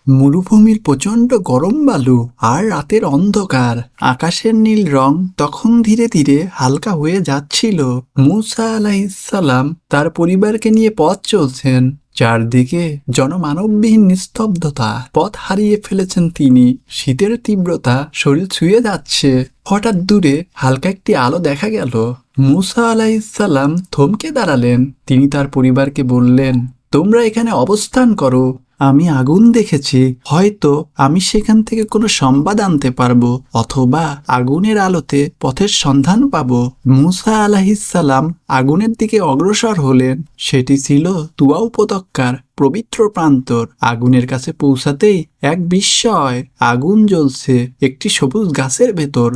মরুভূমির প্রচণ্ড গরম বালু আর রাতের অন্ধকার। আকাশের নীল রং তখন ধীরে ধীরে হালকা হয়ে যাচ্ছিল। মূসা আলাইহিসসালাম তার পরিবারকে নিয়ে পথ চলছেন। চারদিকে জনমানববিহীন নিস্তব্ধতা। পথ হারিয়ে ফেলেছেন তিনি। শীতের তীব্রতা শরীর ছুঁয়ে যাচ্ছে। হঠাৎ দূরে হালকা একটি আলো দেখা গেল। মূসা আলাইহিসসালাম থমকে দাঁড়ালেন। তিনি তার পরিবারকে বললেন, তোমরা এখানে অবস্থান করো। আমি আগুন দেখেছি। হয়তো আমি সেখান থেকে কোনো সংবাদ আনতে পারবো, অথবা আগুনের আলোতে পথের সন্ধান পাবো। মূসা আলাইহিসসালাম আগুনের দিকে অগ্রসর হলেন। সেটি ছিল তুয়া উপত্যকার পবিত্র প্রান্তর। আগুনের কাছে পৌঁছাতেই এক বিস্ময়! আগুন জ্বলছে একটি সবুজ গাছের ভেতর।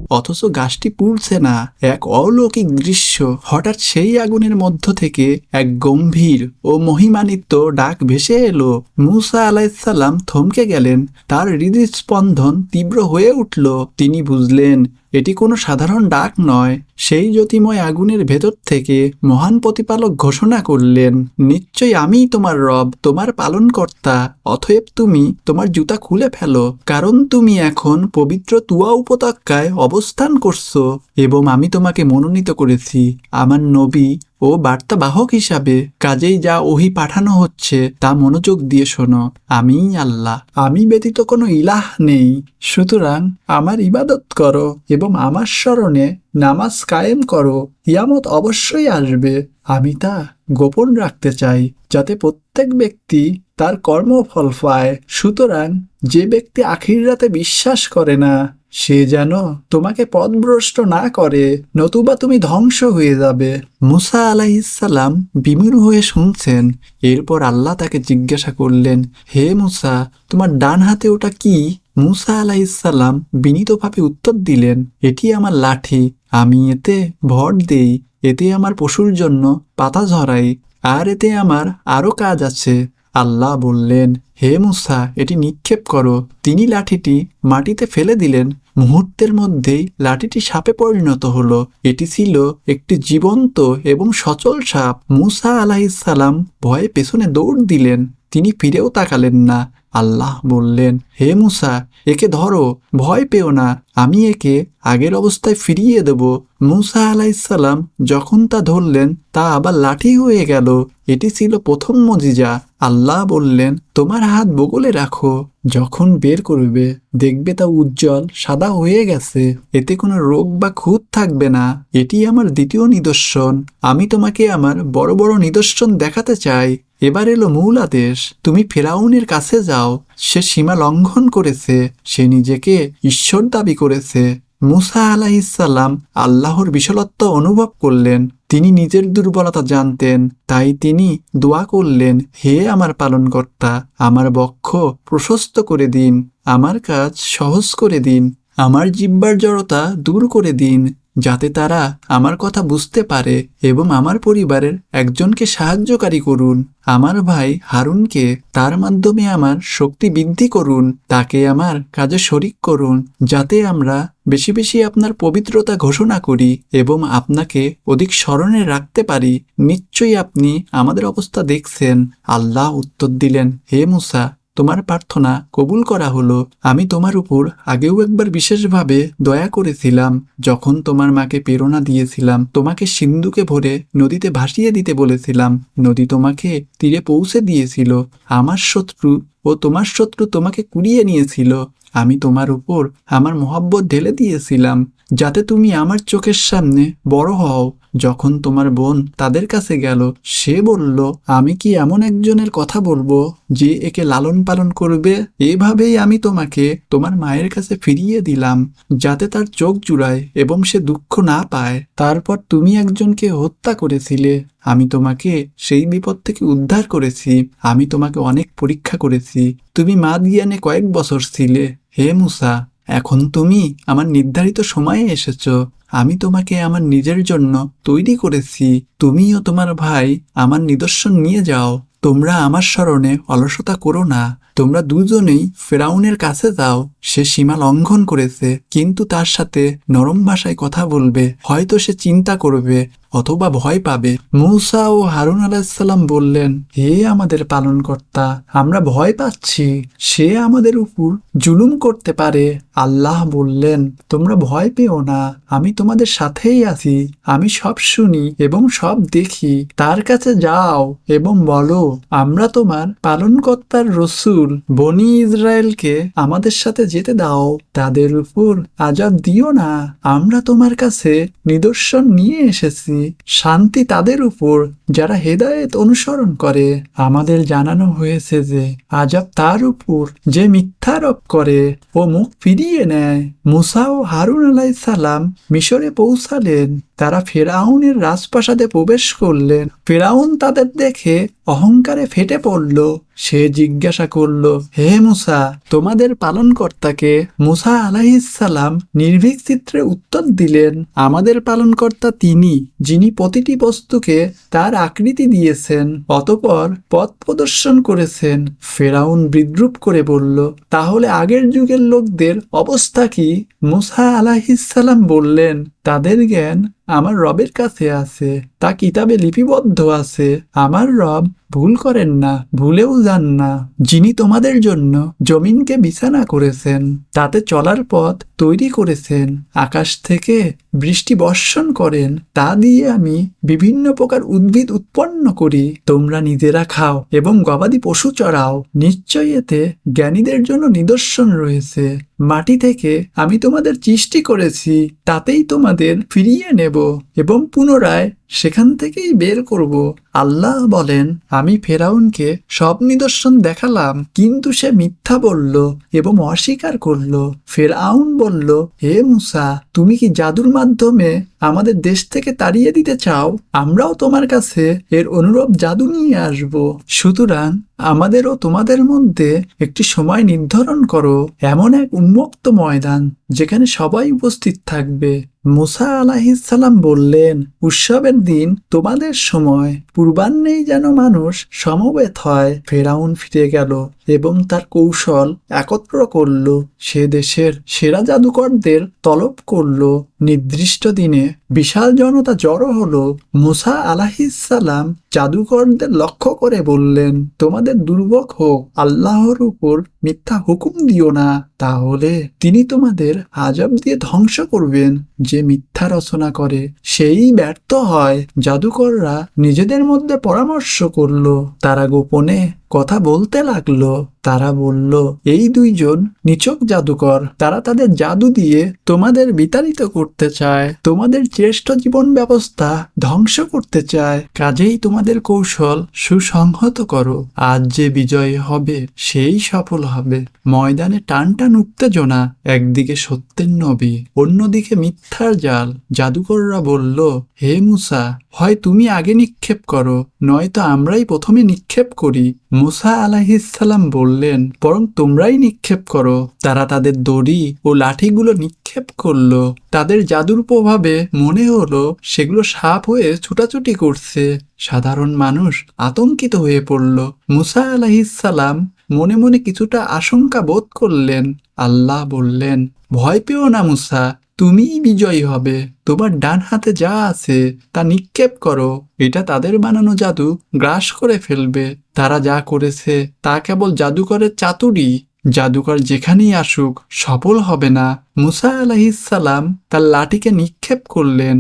অথচ গাছটি পুড়ছে না। এক অলৌকিক দৃশ্য। হঠাৎ সেই আগুনের মধ্য থেকে এক গম্ভীর ও মহিমান্বিত ডাক ভেসে এলো। মূসা আলাইহিসসালাম থমকে গেলেন। তার হৃদস্পন্দন তীব্র হয়ে উঠল। তিনি বুঝলেন এটি কোনো সাধারণ ডাক নয়। সেই জ্যোতিময় আগুনের ভেতর থেকে মহান প্রতিপালক ঘোষণা করলেন, নিশ্চয়ই আমিই তোমার রব, তোমার পালনকর্তা। অতএব তুমি তোমার জুতা খুলে ফেলো, কারণ তুমি এখন পবিত্র তুয়া উপত্যকায় অবস্থান করছো এবং আমি তোমাকে মনোনীত করেছি আমার নবী ও বার্তাবাহক হিসাবে। কাজেই যা ওহী পাঠানো হচ্ছে তা মনোযোগ দিয়ে শোনো। আমিই আল্লাহ, আমি ব্যতীত কোনো ইলাহ নেই। সুতরাং আমার ইবাদত করো এবং আমার স্মরণে নামাজ কায়েম করো। কিয়ামত অবশ্যই আসবে। আমি তা গোপন রাখতে চাই, যাতে প্রত্যেক ব্যক্তি তার কর্মফল পায়। সুতরাং যে ব্যক্তি আখিরাতে বিশ্বাস করে না, সে যেন তোমাকে পথভ্রষ্ট না করে, নতুবা তুমি ধ্বংস হয়ে যাবে। মূসা আলাইহিসসালাম বিমূঢ় হয়ে শুনছেন। এরপর আল্লাহ তাকে জিজ্ঞাসা করলেন, হে মূসা, তোমার ডান হাতে ওটা কি? মূসা আলাইহিসসালাম বিনীতভাবে উত্তর দিলেন, এটি আমার লাঠি। আমি এতে ভর দেই, এতে আমার পশুর জন্য পাতা ঝরাই, আর এতে আমার আরো কাজ আছে। আল্লাহ বললেন, হে মূসা, এটি নিক্ষেপ করো। তিনি লাঠিটি মাটিতে ফেলে দিলেন। মুহূর্তের মধ্যেই লাঠিটি সাপে পরিণত হলো। এটি ছিল একটি জীবন্ত এবং সচল সাপ। মূসা আলাইহিসসালাম ভয়ে পেছনে দৌড় দিলেন। তিনি ফিরেও তাকালেন না। আল্লাহ বললেন, হে মূসা, একে ধরো, ভয় পেও না, আমি একে আগের অবস্থায় ফিরিয়ে দেব। মূসা আলাইহিসসালাম যখন তা ধরলেন, তা আবার লাঠি হয়ে গেল। এটি ছিল প্রথম মুজিজা। আল্লাহ বললেন, তোমার হাত বগলে রাখো। যখন বের করবে, দেখবে তা উজ্জ্বল সাদা হয়ে গেছে। এতে কোনো রোগ বা খুঁত থাকবে না। এটি আমার দ্বিতীয় নিদর্শন। আমি তোমাকে আমার বড় বড় নিদর্শন দেখাতে চাই। এবার এলো মূল আদেশ। তুমি ফেরাউনের কাছে যাও। সে সীমা লঙ্ঘন করেছে। সে নিজেকে ঈশ্বর দাবি করেছে। মূসা আলাইহিসসালাম আল্লাহর বিশালত্ব অনুভব করলেন। তিনি নিজের দুর্বলতা জানতেন। তাই তিনি দোয়া করলেন, হে আমার পালনকর্তা, আমার বক্ষ প্রশস্ত করে দিন, আমার কাজ সহজ করে দিন, আমার জিহ্বার জড়তা দূর করে দিন, যাতে তারা আমার কথা বুঝতে পারে, এবং আমার পরিবারের একজনকে সাহায্যকারী করুন, আমার ভাই হারুনকে। তার মাধ্যমে আমার শক্তি বৃদ্ধি করুন। তাকে আমার কাজে শরিক করুন, যাতে আমরা বেশি বেশি আপনার পবিত্রতা ঘোষণা করি এবং আপনাকে অধিক স্মরণে রাখতে পারি। নিশ্চয়ই আপনি আমাদের অবস্থা দেখছেন। আল্লাহ উত্তর দিলেন, হে মূসা, তোমার প্রার্থনা কবুল করা হলো। আমি তোমার উপর আগেও একবার বিশেষভাবে দয়া করেছিলাম, যখন তোমার মাকে প্রেরণা দিয়েছিলাম। তোমাকে সিন্ধুকে ভরে নদীতে ভাসিয়ে দিতে বলেছিলাম। নদী তোমাকে তীরে পৌঁছে দিয়েছিল। আমার শত্রু ও তোমার শত্রু তোমাকে কুড়িয়ে নিয়েছিল। আমি তোমার উপর আমার মহব্বত ঢেলে দিয়েছিলাম, যাতে তুমি আমার চোখের সামনে বড় হও। যখন তোমার বোন তাদের কাছে গেল, সে বলল, আমি কি এমন একজনের কথা বলবো যে একে লালন পালন করবে? এভাবেই আমি তোমাকে তোমার মায়ের কাছে ফিরিয়ে দিলাম, যাতে তার চোখ জুড়ায় এবং সে দুঃখ না পায়। তারপর তুমি একজনকে হত্যা করেছিলে। আমি তোমাকে সেই বিপদ থেকে উদ্ধার করেছি। আমি তোমাকে অনেক পরীক্ষা করেছি। তুমি মাদিয়ানে কয়েক বছর ছিলে। হে মূসা, এখন তুমি আমার নির্ধারিত সময়ে এসেছো। আমি তোমাকে আমার নিজের জন্য তৈরি করেছি। তুমিও তোমার ভাই আমার নিদর্শন নিয়ে যাও। তোমরা আমার স্মরণে অলসতা করো না। তোমরা দুজনেই ফেরাউনের কাছে যাও। সে সীমা লঙ্ঘন করেছে, কিন্তু তার সাথে নরম ভাষায় কথা বলবে। হয়তো সে চিন্তা করবে অথবা ভয় পাবে। মূসা ও হারুন আলাইহিসসালাম বললেন, হে আমাদের পালনকর্তা, আমরা ভয় পাচ্ছি, সে আমাদের উপর জুলুম করতে পারে। আল্লাহ বললেন, তোমরা ভয় পেও না, আমি তোমাদের সাথেই আছি, আমি সব শুনি এবং সব দেখি। তার কাছে যাও এবং বলো, আমরা তোমার পালনকর্তার রসূল, বনি ইসরায়েলকে আমাদের সাথে যেতে দাও, তাদের উপর আযাব দিও না, আমরা তোমার কাছে নিদর্শন নিয়ে এসেছি, শান্তি তাদের উপর যারা হেদায়েত অনুসরণ করে। আমাদের জানানো হয়েছে যে আযাব তার উপর যে মিথ্যারোপ করে ও মুখ ফিরিয়ে নেয়। মূসা ও হারুন আলাইহিসসালাম মিশরে পৌঁছালেন। তারা ফেরাউনের রাজপ্রাসাদে প্রবেশ করলেন। ফেরাউন তাদের দেখে অহংকারে ফেটে পড়ল। সে জিজ্ঞাসা করল, হে মূসা, তোমাদের পালনকর্তাকে? মূসা আলাইহিসসালাম নির্ভীক চিত্রে উত্তর দিলেন, আমাদের পালনকর্তা তিনি, যিনি প্রতিটি বস্তুকে তার আকৃতি দিয়েছেন, অতঃপর পথ প্রদর্শন করেছেন। ফেরাউন বিদ্রূপ করে বলল, তাহলে আগের যুগের লোকদের অবস্থা কি? মূসা আলাইহিসসালাম বললেন, তাদের জ্ঞান আমার রবের কাছে আছে, তা কিতাবে লিপিবদ্ধ আছে। আমার রব ভুল করেন না, ভুলেও যান না। যিনি তোমাদের জন্য জমিনকে বিছানা করেছেন, তাতে চলার পথ তৈরি করেছেন, আকাশ থেকে বৃষ্টি বর্ষণ করেন, তা দিয়ে আমি বিভিন্ন প্রকার উদ্ভিদ উৎপন্ন করি, তোমরা নিজেরা খাও এবং গবাদি পশু চড়াও। নিশ্চয়ই এতে জ্ঞানীদের জন্য নিদর্শন রয়েছে। মাটি থেকে আমি তোমাদের সৃষ্টি করেছি, তাতেই তোমাদের ফিরিয়ে নেব এবং পুনরায় সেখান থেকেই বের করব। আল্লাহ বলেন, আমি ফেরাউনকে সব নিদর্শন দেখালাম, কিন্তু সে মিথ্যা বলল এবং অস্বীকার করল। ফেরাউন বলল, হে মূসা, তুমি কি জাদুর মাধ্যমে আমাদের দেশ থেকে তাড়িয়ে দিতে চাও? আমরাও তোমার কাছে এর অনুরূপ জাদু নিয়ে আসব। সুতরাং আমাদের ও তোমাদের মধ্যে একটি সময় নির্ধারণ করো, এমন এক উন্মুক্ত ময়দান যেখানে সবাই উপস্থিত থাকবে। মূসা আলাইহিসসালাম বললেন, উৎসবের দিন তোমাদের সময়, পূর্বাহ্নেই যেন মানুষ সমবেত হয়। ফেরাউন ফিরে গেল এবং তার কৌশল একত্র করল। সে দেশের সেরা জাদুকরদের তলব করল। নির্দিষ্ট দিনে বিশাল জনতা জড়ো হলো। মূসা আলাইহিসসালাম জাদুকরদের লক্ষ্য করে বললেন, তোমাদের দুর্ভোগ হোক, আল্লাহর উপর মিথ্যা হুকুম দিও না, তাহলে তিনি তোমাদের আযাব দিয়ে ধ্বংস করবেন। যে মিথ্যা রচনা করে সেই ব্যর্থ হয়। জাদুকররা নিজেদের মধ্যে পরামর্শ করলো। তারা গোপনে কথা বলতে লাগলো। তারা বলল, এই দুইজন নিছক জাদুকর, তারা তাদের জাদু দিয়ে তোমাদের বিতাড়িত করতে চায়, তোমাদের শ্রেষ্ঠ জীবন ব্যবস্থা ধ্বংস করতে চায়। কাজেই তোমাদের কৌশল সুসংহত করো। আজ যে বিজয়ী হবে সেই সফল হবে। ময়দানে টান টান উত্তেজনা, একদিকে সত্যের নবী, অন্যদিকে মিথ্যার জাল। জাদুকররা বলল, হে মূসা, হয় তুমি আগে নিক্ষেপ করো, নয়তো আমরাই প্রথমে নিক্ষেপ করি। মূসা আলাইহিসসালাম বললেন, বরং তোমরাই নিক্ষেপ করো। তারা তাদের দড়ি ও লাঠিগুলো নিক্ষেপ করলো। তাদের জাদুর প্রভাবে মনে হলো সেগুলো সাপ হয়ে ছুটাছুটি করছে। সাধারণ মানুষ আতঙ্কিত হয়ে পড়ল। মূসা আলাইহিসসালাম মনে মনে কিছুটা আশঙ্কা বোধ করলেন। আল্লাহ বললেন, ভয় পেও না মূসা, তুমিই বিজয়ী হবে। তোমার ডান হাতে যা আছে তা নিক্ষেপ করো, এটা তাদের বানানো জাদু গ্রাস করে ফেলবে। তারা যা করেছে তা কেবল জাদুকরের চাতুরি। জাদুকর যেখানেই আসুক সফল হবে না। মূসা আলাইহিসসালাম তার লাঠিকে নিক্ষেপ করলেন।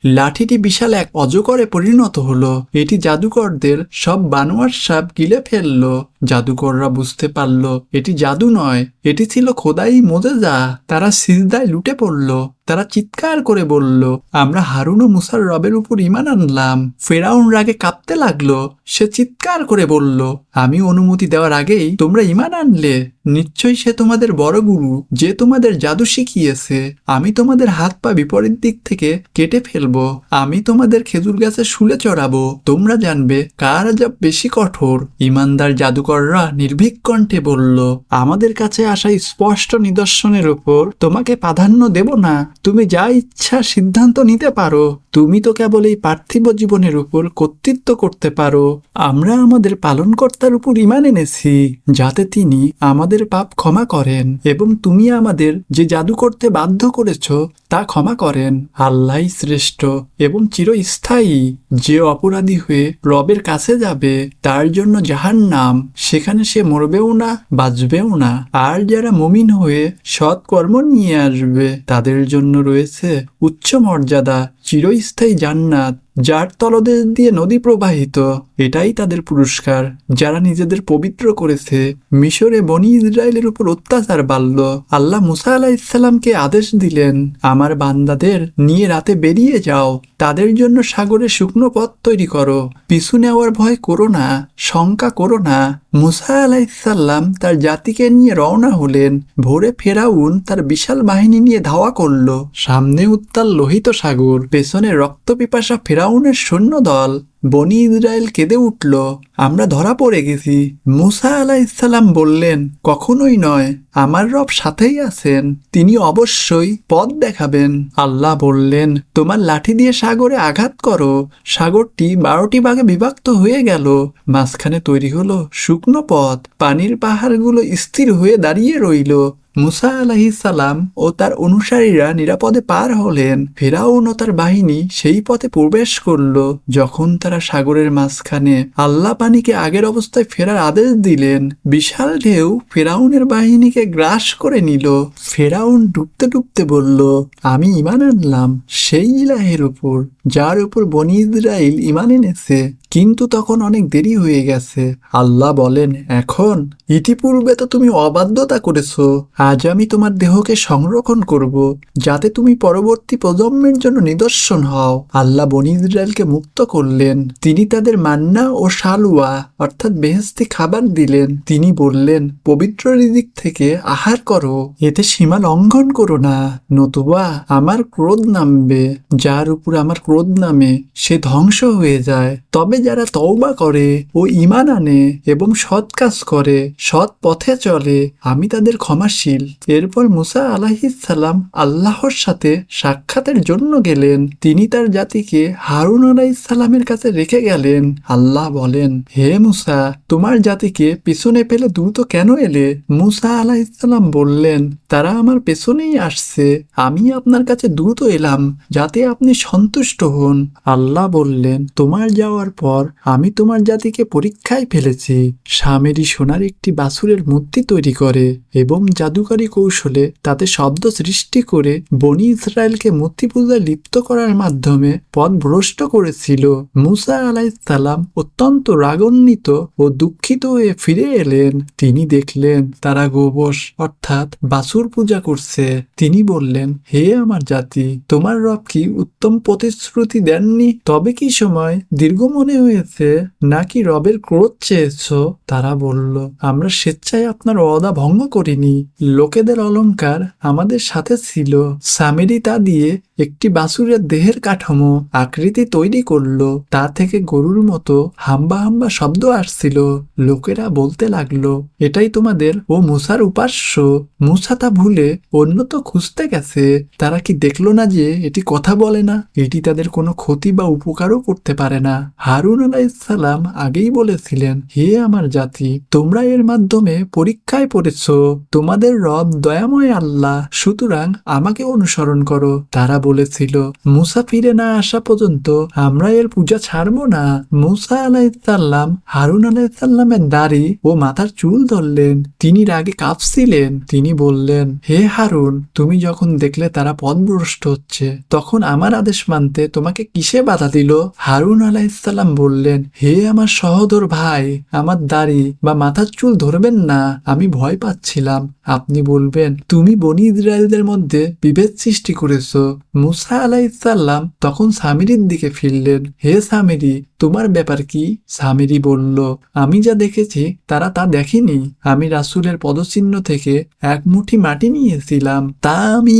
লাঠিটি বিশাল এক অজগরে পরিণত হলো। এটি জাদুকরদের সব বানোয়ার সাপ গিলে ফেলল। জাদুকররা বুঝতে পারল এটি জাদু নয়, এটি ছিল খোদাই মোজেজা। তারা সিজদায় লুটে পড়ল। তারা চিৎকার করে বলল, আমরা হারুন ও মূসার রবের উপর ঈমান আনলাম। ফেরাউন রাগে কাঁপতে লাগলো। সে চিৎকার করে বলল, আমি অনুমতি দেওয়ার আগেই তোমরা ঈমান আনলে? নিশ্চয়ই সে তোমাদের বড় গুরু, যে তোমাদের জাদু শিখিয়েছে। আমি তোমাদের হাত পা বিপরীত দিক থেকে কেটে ফেলবো। আমি তোমাদের খেজুর গাছে শুলে চড়াবো। তোমরা জানবে কার আযাব বেশি কঠোর। ঈমানদার জাদুকররা নির্ভীক কণ্ঠে বলল, আমাদের কাছে আসা স্পষ্ট নিদর্শনের উপর তোমাকে প্রাধান্য দেব না। তুমি যা ইচ্ছা সিদ্ধান্ত নিতে পারো। তুমি তো কেবল এই পার্থিব জীবনের উপর কর্তৃত্ব করতে পারো। আমরা আমাদের পালনকর্তার উপর ঈমান এনেছি যাতে তিনি আমাদের পাপ ক্ষমা করেন এবং তুমি আমাদের যে জাদু করতে বাধ্য করেছ তা ক্ষমা করেন। আল্লাহই শ্রেষ্ঠ এবং চিরস্থায়ী। যে অপরাধী হয়ে রবের কাছে যাবে তার জন্য জাহান্নাম, সেখানে সে মরবেও না বাঁচবেও না। আর যারা মুমিন হয়ে সৎ কর্ম নিয়ে আসবে তাদের জন্য রয়েছে উচ্চ মর্যাদা, চিরস্থায়ী জান্নাত যার তলদেশ দিয়ে নদী প্রবাহিত। এটাই তাদের পুরস্কার যারা নিজেদের পবিত্র করেছে। মিশরে বনি ইসরায়েলের উপর অত্যাচার বাড়ল। আল্লাহ মুসা আলাইহিসসালামকে আদেশ দিলেন, আমার বান্দাদের নিয়ে রাতে বেরিয়ে যাও, তাদের জন্য সাগরে শুকনো পথ তৈরি করো, পিছু নেওয়ার ভয় করো না, শঙ্কা করো না। মুসা আলাইহিসসালাম তার জাতিকে নিয়ে রওনা হলেন। ভোরে ফেরাউন তার বিশাল বাহিনী নিয়ে ধাওয়া করল। সামনে উত্তাল লোহিত সাগর, পেছনে রক্তপিপাসা ফেরাউনের সৈন্যদল। বনি ইসরায়েল কেঁদে উঠল, আমরা ধরা পড়ে গেছি। মুসা আলাইহিসসালাম বললেন, কখনোই নয়, আমার রব সাথেই আছেন, তিনি অবশ্যই পথ দেখাবেন। আল্লাহ বললেন, তোমার লাঠি দিয়ে সাগরে আঘাত করো। সাগরটি 12টি ভাগে বিভক্ত হয়ে গেল। মাঝখানে তৈরি হলো শুকনো পথ। পানির পাহাড়গুলো স্থির হয়ে দাঁড়িয়ে রইল। মুসা আলাইহিসসালাম ও তার অনুসারীরা নিরাপদে পার হলেন। ফেরাউন ও তার বাহিনী সেই পথে প্রবেশ করল। যখন তারা সাগরের মাঝখানে, আল্লাহ পানিকে আগের অবস্থায় ফেরার আদেশ দিলেন। বিশাল ঢেউ ফেরাউনের বাহিনীকে গ্রাস করে নিল। ফেরাউন ডুবতে ডুবতে বলল, আমি ঈমান আনলাম সেই ইলাহের উপর যার উপর বনি ইসরাইল ঈমান এনেছে। কিন্তু তখন অনেক দেরি হয়ে গেছে। আল্লাহ বলেন, এখন ইতিপূর্বে তো তুমি অবাধ্যতা করেছো, আজ আমি তোমার দেহকে সংরক্ষণ করব যাতে তুমি পরবর্তী প্রজন্মের জন্য নিদর্শন হও। আল্লাহ বনি ইসরায়েলকে মুক্ত করলেন। তিনি তাদের মান্না ও শালওয়া অর্থাৎ বেহেশতি খাবার দিলেন। তিনি বললেন, পবিত্র রিজিক থেকে আহার করো, এতে সীমা লঙ্ঘন করো না, নতুবা আমার ক্রোধ নামবে। যার উপর আমার ক্রোধ নামে সে ধ্বংস হয়ে যায়। তবে যারা তওবা করে ও ঈমান আনে এবং সৎ কাজ করে, সৎ পথে চলে, আমি তাদের ক্ষমাশীল। এরপর মুসা আলাইহিসসালাম আল্লাহর সাথে সাক্ষাতের জন্য গেলেন। তিনি তার জাতিকে হারুন আলাইহিসসালামের কাছে রেখে গেলেন। আল্লাহ বলেন, হে মুসা, তোমার জাতিকে পিছনে ফেলে দ্রুত কেন এলে? মুসা আলাইহিসসালাম বললেন, তারা আমার পেছনেই আসছে, আমি আপনার কাছে দ্রুত এলাম যাতে আপনি সন্তুষ্ট হন। আল্লাহ বললেন, তোমার যাওয়ার পর আমি তোমার জাতিকে পরীক্ষায় ফেলেছি। সামেরি সোনার একটি বাছুরের মূর্তি তৈরি করে এবং জাদুকরী কৌশলে তাতে শব্দ সৃষ্টি করে বনি ইসরায়েলকে মূর্তি পূজায় লিপ্ত করার মাধ্যমে পথ ভ্রষ্ট করেছিল। মুসা আলাইহিসসালাম অত্যন্ত রাগান্বিত ও দুঃখিত হয়ে ফিরে এলেন। তিনি দেখলেন তারা গোবস অর্থাৎ বাছুর পূজা করছে। তিনি বললেন, হে আমার জাতি, তোমার রব কি উত্তম প্রতিশ্রুতি দেননি? তবে কি সময় দীর্ঘ মনে হয়েছে নাকি রবের ক্রোধ চেয়েছ? তারা বলল, আমরা স্বেচ্ছায় আপনার ওয়াদা ভঙ্গ করিনি, লোকেদের অলংকার আমাদের সাথে ছিল। সামেরি তা দিয়ে একটি বাছুরের দেহের কাঠামো আকৃতি তৈরি করলো। তা থেকে গরুর মতো হাম্বা হাম্বা শব্দ আসছিল। লোকেরা বলতে লাগলো, এটাই তোমাদের ও মুসার উপাস্য। মুসা তা ভুলে অন্যত খুঁজতে গেছে। তারা কি দেখলো না যে এটি কথা বলে না, এটি তাদের কোনো ক্ষতি বা উপকারও করতে পারে না? হারুন আলাইহিসসালাম আগেই বলেছিলেন, হে আমার জাতি, তোমরা এর মাধ্যমে পরীক্ষায় পড়েছ। তোমাদের রব দয়াময় আল্লাহ, সুতরাং আমাকে অনুসরণ করো। তারা বলেছিল, মুসা ফিরে না আসা পর্যন্ত আমরা এর পূজা ছাড়বো না। মুসা আলাইহিসসালাম হারুন আলাইহিসসালামের দাড়ি ও মাথার চুল ধরলেন। তিনি রাগে কাঁপছিলেন। তিনি বললেন, হে হারুন, তুমি যখন দেখলে তারা পথভ্রষ্ট হচ্ছে, তখন আমার আদেশ মানতে তোমাকে কিসে বাধা দিল? হারুন আলাইহিসসালাম বললেন, হে আমার সহোদর ভাই, আমার দাড়ি বা মাথার চুল ধরবেন না, আমি ভয় পাচ্ছিলাম আপনি বলবেন তুমি বনি ইসরায়েলদের মধ্যে বিভেদ সৃষ্টি করেছ। মুসা আলাইহিসসালাম তখন সামিরির দিকে ফিরলেন। হে সামিরি, তোমার ব্যাপার কি? সামিরি বলল, আমি যা দেখেছি তারা তা দেখেনি। আমি রাসূলের পদচিহ্ন থেকে এক মুঠি মাটি নিয়েছিলাম, তা আমি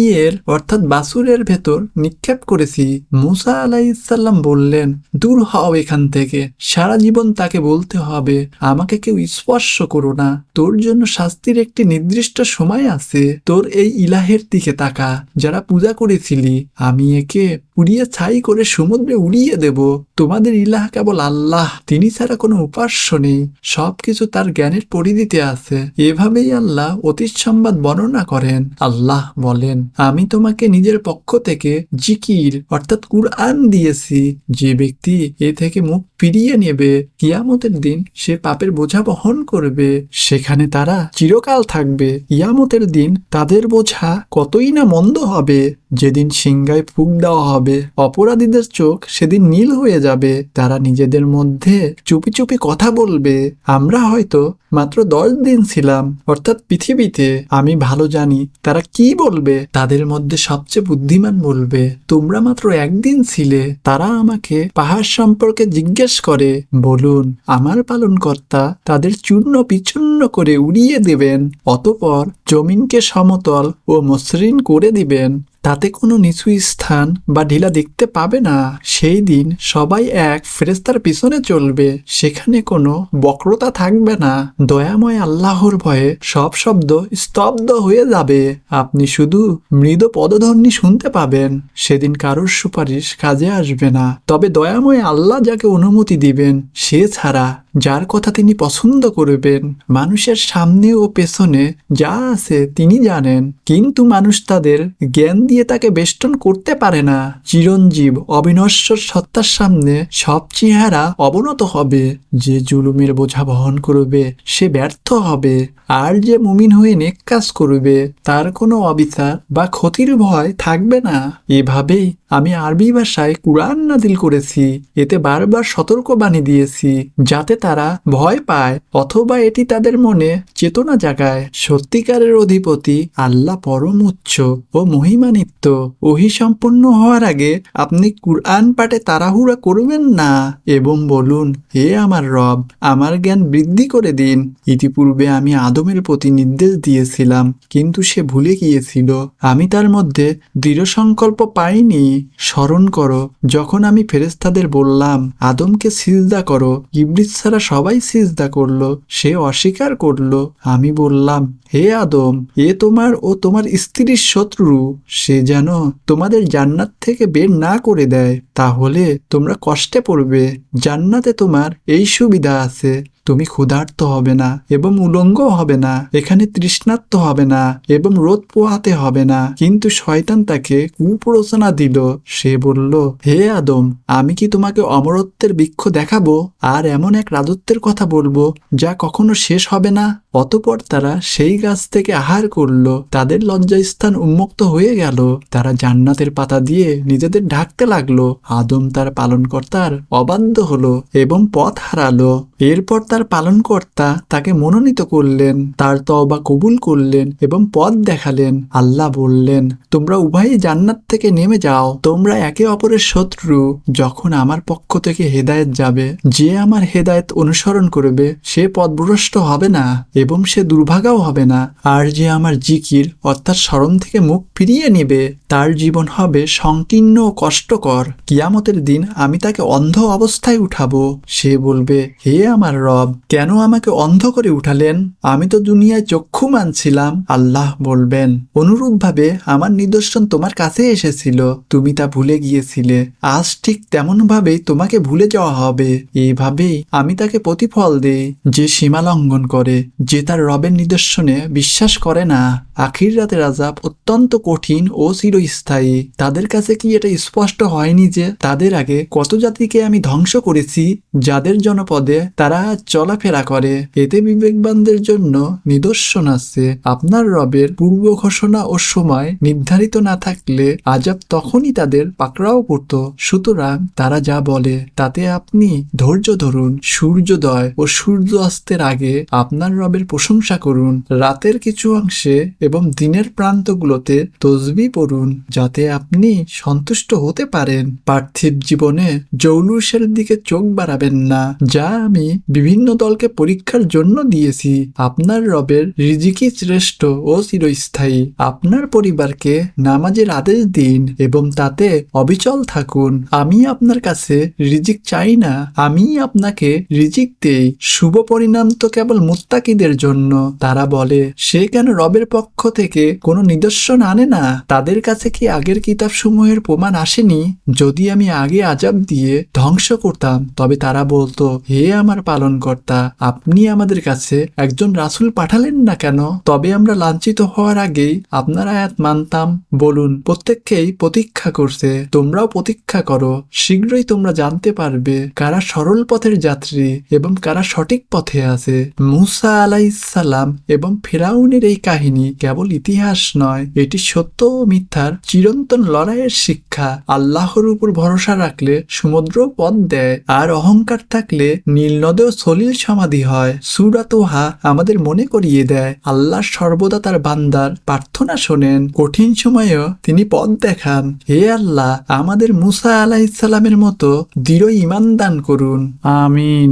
অর্থাৎ বাছুরের ভেতর নিক্ষেপ করেছি। মুসা আলাইহিসসালাম বললেন, দূর হও এখান থেকে। সারা জীবন তাকে বলতে হবে, আমাকে কেউ স্পর্শ করো না। তোর জন্য শাস্তির একটি নির্দিষ্ট সময় আছে। তোর এই ইলাহের দিকে তাকা, যারা পূজা করেছিলি। আমি একে পুড়িয়ে ছাই করে সমুদ্রে উড়িয়ে দেব। তোমাদের ইলাহ কেবল আল্লাহ, তিনি ছাড়া কোনো উপাস্য নেই। সবকিছু তার জ্ঞানের পরিধিতে আছে। এভাবেই আল্লাহ অতীত সংবাদ বর্ণনা করেন। আল্লাহ বলেন, আমি তোমাকে নিজের পক্ষ থেকে জিকির অর্থাৎ কুরআন দিয়েছি। যে ব্যক্তি এ থেকে মুখ ফিরিয়ে নেবে, কিয়ামতের দিন সে পাপের বোঝা বহন করবে। সেখানে তারা চিরকাল থাকবে। কিয়ামতের দিন তাদের বোঝা কতই না মন্দ হবে। যেদিন সিংহায় ফুঁক দেওয়া হবে, অপরাধীদের চোখ সেদিন নীল হয়ে যাবে। তারা নিজেদের মধ্যে চুপি চুপি কথা বলবে, আমরা হয়তো মাত্র 10 দিন ছিলাম অর্থাৎ পৃথিবীতে। আমি ভালো জানি তারা কি বলবে। তাদের মধ্যে সবচেয়ে বুদ্ধিমান বলবে, তোমরা মাত্র একদিন ছিলে। তারা আমাকে পাহাড় সম্পর্কে জিজ্ঞেস করে, বলুন আমার পালনকর্তা তাদের চূর্ণ বিচূর্ণ করে উড়িয়ে দেবেন, অতঃপর জমিনকে সমতল ও মসৃণ করে দিবেন। তাতে কোনো নিচু স্থান বা ঢিলা দেখতে পাবে না। সেই দিন সবাই এক ফেরেশতার পিছনে চলবে, সেখানে কোনো বক্রতা থাকবে না। দয়াময় আল্লাহর ভয়ে সব শব্দ স্তব্ধ হয়ে যাবে। আপনি শুধু মৃদু পদধ্বনি শুনতে পাবেন। সেদিন কারোর সুপারিশ কাজে আসবে না, তবে দয়াময় আল্লাহ যাকে অনুমতি দিবেন সে ছাড়া, যার কথা তিনি পছন্দ করবেন। মানুষের সামনে ও পেছনে যা আছে তিনি জানেন, কিন্তু মানুষ তাদের জ্ঞান দিয়ে তাকে বেষ্টন করতে পারে না। চিরঞ্জীব অবিনশ্বর সত্তার সামনে সব চেহারা অবনত হবে। যে জুলুমের বোঝা বহন করবে সে ব্যর্থ হবে, আর যে মুমিন হয়ে নেক কাজ করবে তার কোনো অবিচার বা ক্ষতির ভয় থাকবে না। এভাবেই আমি আরবি ভাষায় কুরআন নাজিল করেছি। এতে বারবার সতর্কবাণী দিয়েছি যাতে তারা ভয় পায় অথবা এটি তাদের মনে চেতনা জাগায়। সত্যিকারের অধিপতি আল্লাহ পরম উচ্চ ও মহিমান্বিত। ওহী সম্পূর্ণ হওয়ার আগে আপনি কুরআন পাঠে তাড়াহুড়া করবেন না এবং বলুন, হে আমার রব, আমার জ্ঞান বৃদ্ধি করে দিন। ইতিপূর্বে আমি আদমের প্রতি নির্দেশ দিয়েছিলাম, কিন্তু সে ভুলে গিয়েছিল। আমি তার মধ্যে দৃঢ় সংকল্প পাইনি। স্মরণ করো যখন আমি ফেরেশতাদের বললাম আদমকে সিজদা করো, ইবলিস ছাড়া সবাই সিজদা করলো, সে অস্বীকার করলো। আমি বললাম, হে আদম, এ তোমার ও তোমার স্ত্রীর শত্রু, সে যেন তোমাদের জান্নাত থেকে বের না করে দেয়, তাহলে তোমরা কষ্টে পড়বে। জান্নাতে তোমার এই সুবিধা আছে, তুমি ক্ষুধার্ত হবে না এবং উলঙ্গ হবে না, এখানে তৃষ্ণার্ত হবে না এবং রোদ পোহাতে হবে না। কিন্তু শয়তান তাকে কুপ্ররোচনা দিল। সে বলল, হে আদম, আমি কি তোমাকে অমরত্বের বৃক্ষ দেখাবো আর এমন এক রাজত্বের কথা বলবো যা কখনো শেষ হবে না? অতঃপর তারা সেই গাছ থেকে আহার করল। তাদের লজ্জাস্থান উন্মুক্ত হয়ে গেল। তারা জান্নাতের পাতা দিয়ে নিজেদের ঢাকতে লাগলো। আদম তার পালনকর্তার অবাধ্য হলো এবং পথ হারালো। এরপর তার পালনকর্তা তাকে মনোনীত করলেন, তার তওবা কবুল করলেন এবং পথ দেখালেন। আল্লাহ বললেন, তোমরা উভয়ই জান্নাত থেকে নেমে যাও, তোমরা একে অপরের শত্রু। যখন আমার পক্ষ থেকে হেদায়েত যাবে, যে আমার হেদায়েত অনুসরণ করবে সে পথভ্রষ্ট হবে না এবং সে দুর্ভাগাও হবে না। আর যে আমার জিকির অর্থাৎ স্মরণ থেকে মুখ ফিরিয়ে নিবে তার জীবন হবে সংকীর্ণ ও কষ্টকর। কিয়ামতের দিন আমি তাকে অন্ধ অবস্থায় উঠাবো। সে বলবে, হে আমার রব, কেন আমাকে অন্ধ করে উঠালেন? আমি তো দুনিয়ায় চক্ষুমান ছিলাম। আল্লাহ বলবেন, অনুরূপভাবে আমার নিদর্শন তোমার কাছে এসেছিল, তুমি তা ভুলে গিয়েছিলে। আজ ঠিক তেমন ভাবেই তোমাকে ভুলে যাওয়া হবে। এইভাবেই আমি তাকে প্রতিফল দেই। যে সীমা লঙ্ঘন করে, যে তার রবের নিদর্শনে বিশ্বাস করে না, আখিরাতের আযাব অত্যন্ত কঠিন ও চিরস্থায়ী। তাদের কাছে কি এটা স্পষ্ট হয়নি যে তাদের আগে কত জাতিকে আমি ধ্বংস করেছি, যাদের জনপদে তারা চলাফেরা করে? এতে বিবেকবানদের জন্য নিদর্শন আছে। আপনার রবের পূর্ব ঘোষণা ও সময় নির্ধারিত না থাকলে আযাব তখনই তাদের পাকড়াও করত। সুতরাং তারা যা বলে তাতে আপনি ধৈর্য ধরুন। সূর্যোদয় ও সূর্য অস্তের আগে আপনার রবের প্রশংসা করুন। রাতের কিছু অংশে এবং দিনের প্রান্তগুলোতে তসবিহ পড়ুন, যাতে আপনি সন্তুষ্ট হতে পারেন। পার্থিব জীবনে জৌলুসের দিকে চোখ বাড়াবেন না, যা আমি বিভিন্ন দলকে পরীক্ষার জন্য দিয়েছি। আপনার রবের রিজিকই শ্রেষ্ঠ ও চিরস্থায়ী। আপনার পরিবারকে নামাজের আদেশ দিন এবং তাতে অবিচল থাকুন। আমি আপনার কাছে রিজিক চাই না, আমি আপনাকে রিজিক দেই। শুভ পরিণাম তো কেবল মুত্তাকিদের জন্য। তারা বলে, সে কেন রবের পক্ষ থেকে কোনো নিদর্শন আনে না? তাদের কাছে কি আগের কিতাবসমূহের প্রমাণ আসেনি? যদি আমি আগে আযাব দিয়ে ধ্বংস করতাম, তবে তারা বলতো, হে আমার পালনকর্তা, আপনি আমাদের কাছে একজন রাসূল পাঠালেন না কেন? তবে আমরা লাঞ্ছিত হওয়ার আগেই আপনার আয়াত মানতাম। বলুন, প্রত্যেককেই প্রতীক্ষা করছে, তোমরাও প্রতীক্ষা করো। শীঘ্রই তোমরা জানতে পারবে কারা সরল পথের যাত্রী এবং কারা সঠিক পথে আছে। মূসা আলাইহিসসালাম এবং ফেরাউনের এই কাহিনী কেবল ইতিহাস নয়, এটি সত্য ও মিথ্যার চিরন্তন লড়াইয়ের শিক্ষা। আল্লাহর উপর ভরসা রাখলে সমুদ্র পথ দেয়, আর অহংকার থাকলে নীল নদেও সলিল সমাধি হয়। সূরা তোহা আমাদের মনে করিয়ে দেয়, আল্লাহ সর্বদা তার বান্দার প্রার্থনা শোনেন, কঠিন সময়েও তিনি পথ দেখান। হে আল্লাহ, আমাদের মূসা আলাইহিসসালামের মতো দৃঢ় ঈমান দান করুন। আমিন।